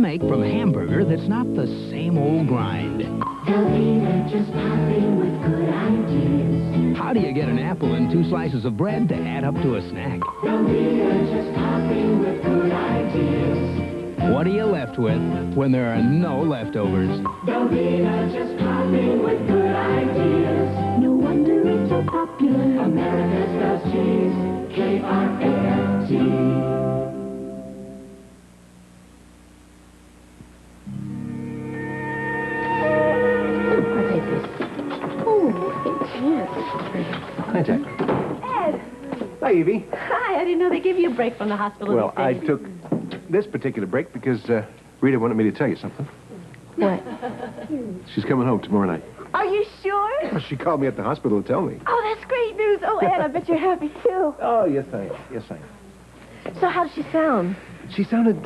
make from hamburger that's not the same old grind? Velveeta just popping with good ideas. How do you get an apple and 2 slices of bread to add up to a snack? Velveeta just popping with good ideas. What are you left with when there are no leftovers? Velveeta just popping with good ideas. No wonder it's so popular. America's best cheese. K-R-A-F-T. Hi, Jack. Ed! Hi, Evie. Hi, I didn't know they give you a break from the hospital. Well, these I days. took this particular break because Rita wanted me to tell you something. What? She's coming home tomorrow night. Are you sure? Well, she called me at the hospital to tell me. Oh, that's great news. Oh, Ed, I bet you're happy, too. Oh, yes, I am. Yes, I am. So how does she sound? She sounded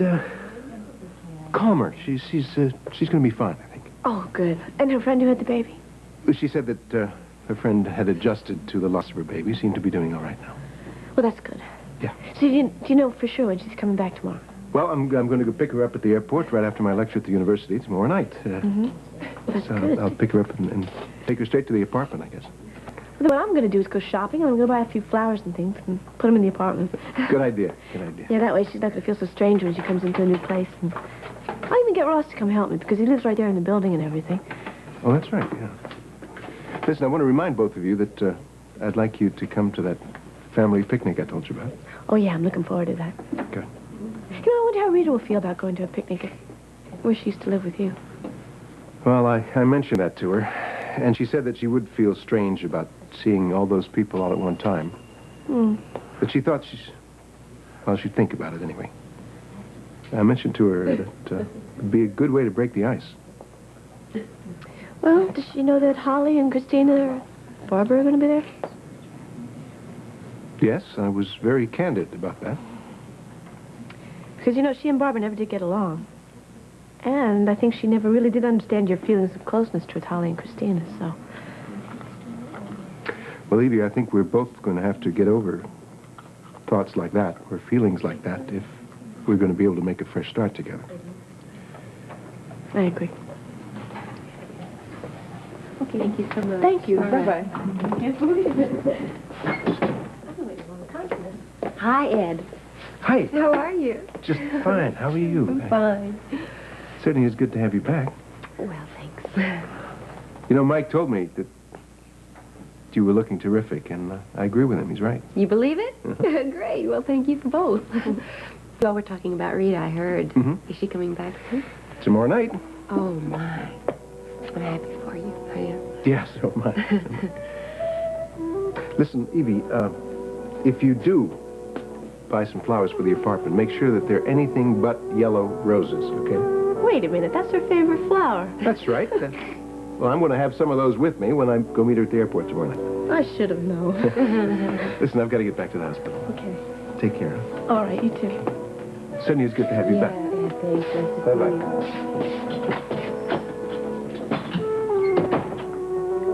calmer. She's going to be fine, I think. Oh, good. And her friend who had the baby? She said that her friend had adjusted to the loss of her baby. Seemed to be doing all right now. Well, that's good. Yeah. So do you know for sure when she's coming back tomorrow? Well, I'm going to go pick her up at the airport right after my lecture at the university tomorrow night. Well, that's So good. I'll pick her up and take her straight to the apartment, I guess. Well, what I'm going to do is go shopping. I'm going to buy a few flowers and things and put them in the apartment. Good idea. Good idea. Yeah, that way she's not going to feel so strange when she comes into a new place. And I'll even get Ross to come help me because he lives right there in the building and everything. Oh, that's right, yeah. Listen, I want to remind both of you that I'd like you to come to that family picnic I told you about. Oh, yeah, I'm looking forward to that. Good. You know, I wonder how Rita will feel about going to a picnic where she used to live with you. Well, I mentioned that to her, and she said that she would feel strange about seeing all those people all at one time. Hmm. But she thought she'd think about it anyway. I mentioned to her that it'd be a good way to break the ice. Well, does she know that Holly and Christina or Barbara are going to be there? Yes, I was very candid about that. Because, you know, she and Barbara never did get along. And I think she never really did understand your feelings of closeness towards Holly and Christina, so... Well, Evie, I think we're both going to have to get over thoughts like that, or feelings like that, if we're going to be able to make a fresh start together. I agree. Okay, thank you so much. Thank you. All right. Bye-bye. I can't believe it. Hi, Ed. Hi. How are you? Just fine. How are you? I'm fine. Certainly is good to have you back. Well, thanks. You know, Mike told me that you were looking terrific, and I agree with him. He's right. You believe it? Great. Well, thank you for both. Well, we're talking about Rita, I heard. Mhm. Is she coming back soon? Tomorrow night? Oh, my. I'm happy for you. I am. Yes, so am I. Listen, Evie, if you do buy some flowers for the apartment, make sure that they're anything but yellow roses, okay? Wait a minute. That's her favorite flower. That's right. Well, I'm going to have some of those with me when I go meet her at the airport tomorrow night. I should have known. Listen, I've got to get back to the hospital. Okay. Take care. All right, you too. Certainly it's good to have you back. Thanks. Bye-bye.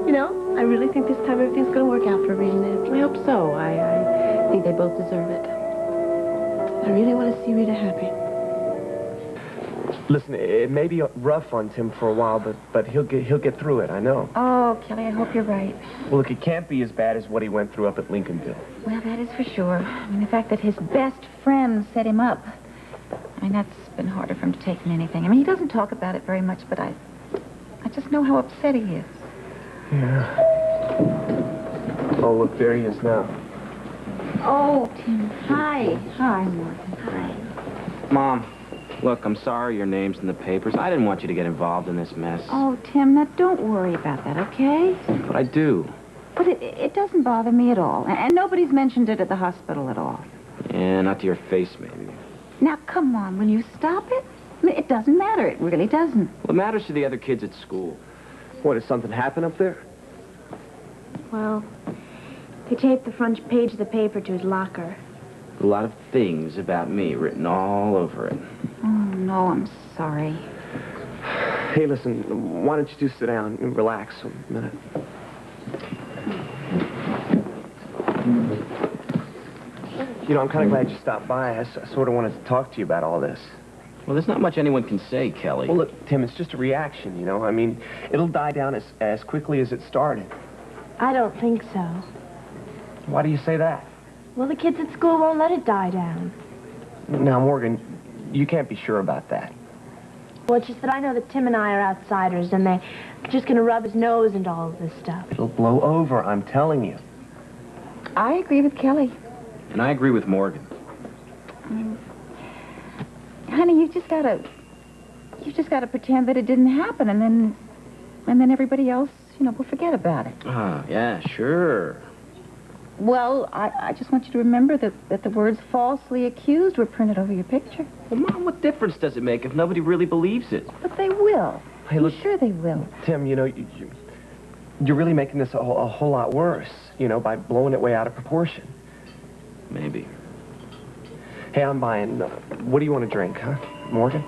You know, I really think this time everything's going to work out for Rita and Ed. I hope so. I think they both deserve it. I really want to see Rita happy. Listen, it may be rough on Tim for a while, but he'll get through it, I know. Oh, Kelly, I hope you're right. Well, look, it can't be as bad as what he went through up at Lincolnville. Well, that is for sure. I mean, the fact that his best friend set him up. I mean, that's been harder for him to take than anything. I mean, he doesn't talk about it very much, but I just know how upset he is. Yeah. Oh, look, there he is now. Oh, Tim. Hi. Hi, Morgan. Hi. Mom, look, I'm sorry your name's in the papers. I didn't want you to get involved in this mess. Oh, Tim, now don't worry about that, okay? But I do. But it doesn't bother me at all. And nobody's mentioned it at the hospital at all. Yeah, not to your face, maybe. Now, come on, will you stop it? I mean, it doesn't matter. It really doesn't. Well, it matters to the other kids at school. What, did something happen up there? Well, they taped the front page of the paper to his locker. A lot of things about me written all over it. Oh, no, I'm sorry. Hey, listen, why don't you two sit down and relax a minute? You know, I'm kind of glad you stopped by. I sort of wanted to talk to you about all this. Well, there's not much anyone can say, Kelly. Well, look, Tim, it's just a reaction, you know? I mean, it'll die down as quickly as it started. I don't think so. Why do you say that? Well, the kids at school won't let it die down. Now, Morgan, you can't be sure about that. Well, it's just that I know that Tim and I are outsiders, and they're just going to rub his nose into all of this stuff. It'll blow over, I'm telling you. I agree with Kelly. And I agree with Morgan. Honey, you just gotta pretend that it didn't happen, and then everybody else, will forget about it. Ah, yeah, sure. Well, I just want you to remember that the words falsely accused were printed over your picture. Well, Mom, what difference does it make if nobody really believes it? But they will. Hey, look, I'm sure they will. Tim, you're really making this a whole lot worse, by blowing it way out of proportion. Maybe. Hey, I'm buying, what do you want to drink, huh? Morgan?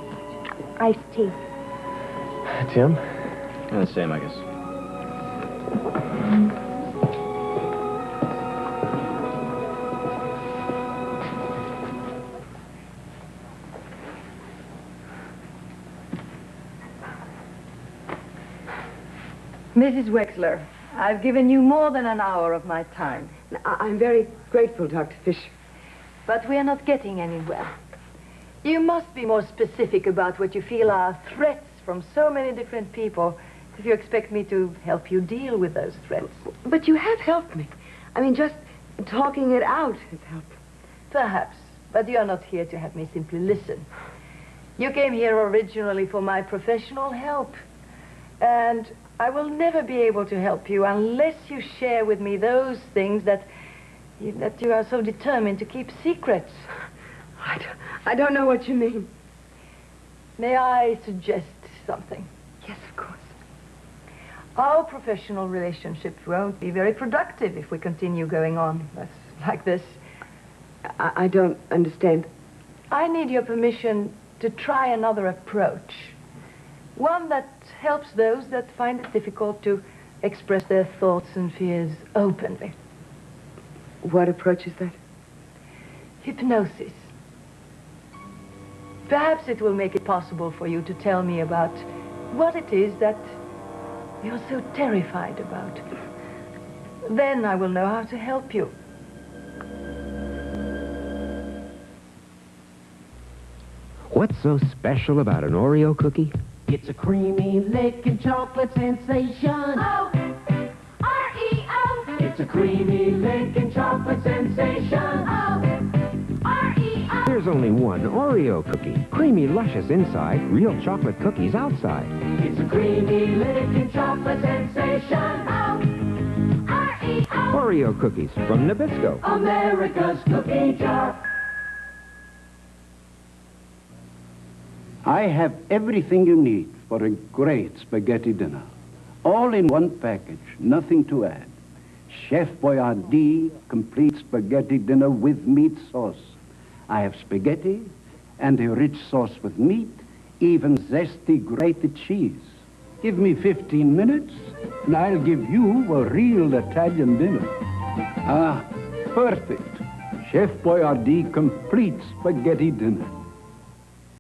Iced tea. Tim? Yeah, the same, I guess. Mrs. Wexler, I've given you more than an hour of my time. I'm very grateful, Dr. Fisher. But we are not getting anywhere. You must be more specific about what you feel are threats from so many different people if you expect me to help you deal with those threats. But you have helped me. I mean, just talking it out has helped. Perhaps, but you are not here to have me simply listen. You came here originally for my professional help. And I will never be able to help you unless you share with me those things that you are so determined to keep secrets. I don't know what you mean. May I suggest something? Yes, of course. Our professional relationship won't be very productive if we continue going on like this. I don't understand. I need your permission to try another approach. One that helps those that find it difficult to express their thoughts and fears openly. What approach is that? Hypnosis. Perhaps it will make it possible for you to tell me about what it is that you're so terrified about. Then I will know how to help you. What's so special about an Oreo cookie? It's a creamy liquid chocolate sensation. O-R-E-O. It's a creamy liquid chocolate sensation. O-R-E-O. There's only one Oreo cookie. Creamy, luscious inside, real chocolate cookies outside. It's a creamy liquid chocolate sensation. O-R-E-O. Oreo cookies from Nabisco. America's cookie jar. I have everything you need for a great spaghetti dinner. All in one package, nothing to add. Chef Boyardee complete spaghetti dinner with meat sauce. I have spaghetti and a rich sauce with meat, even zesty grated cheese. Give me 15 minutes and I'll give you a real Italian dinner. Ah, perfect. Chef Boyardee complete spaghetti dinner.